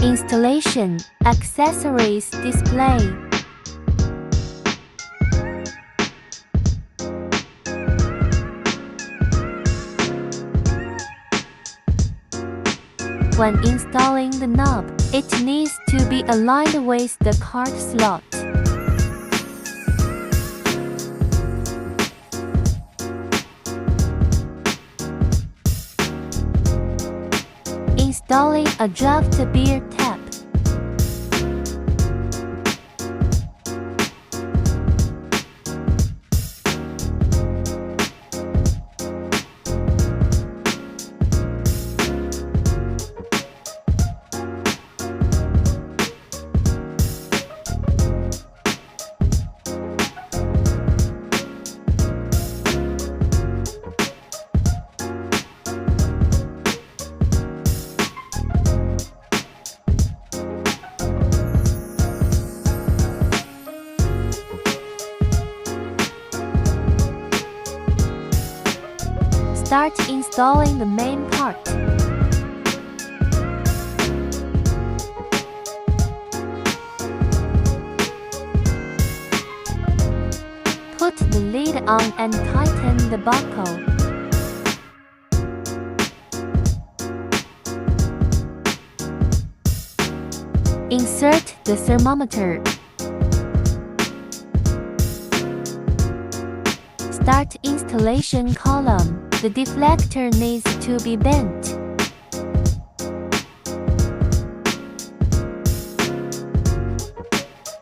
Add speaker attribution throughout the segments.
Speaker 1: Installation, accessories, display. When installing the knob, it needs to be aligned with the card slot. Installing a draft beer tap. Start installing the main part. Put the lid on and tighten the buckle. Insert the thermometer. Start installation column. The deflector needs to be bent.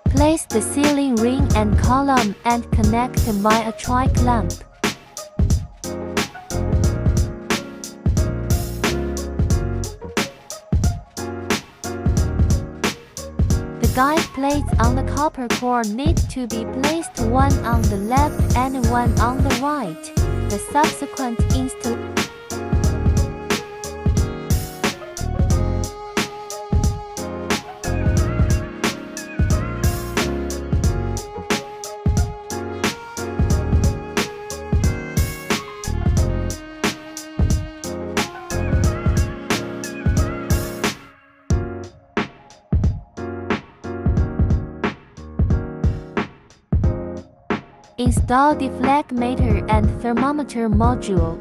Speaker 1: Place the sealing ring and column and connect by a tri-clamp. The guide plates on the copper core need to be placed one on the left and one on the right. The subsequent installation. Install deflector and thermometer module.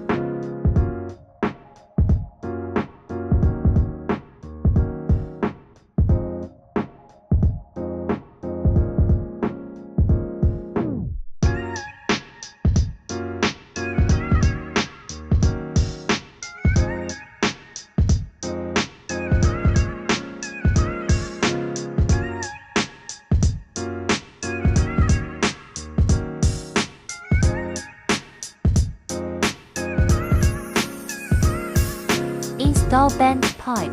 Speaker 1: Install bent pipe.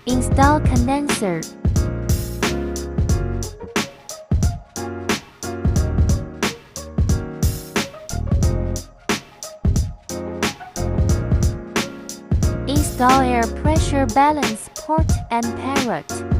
Speaker 1: Install condenser. Install air pressure balance port and parrot.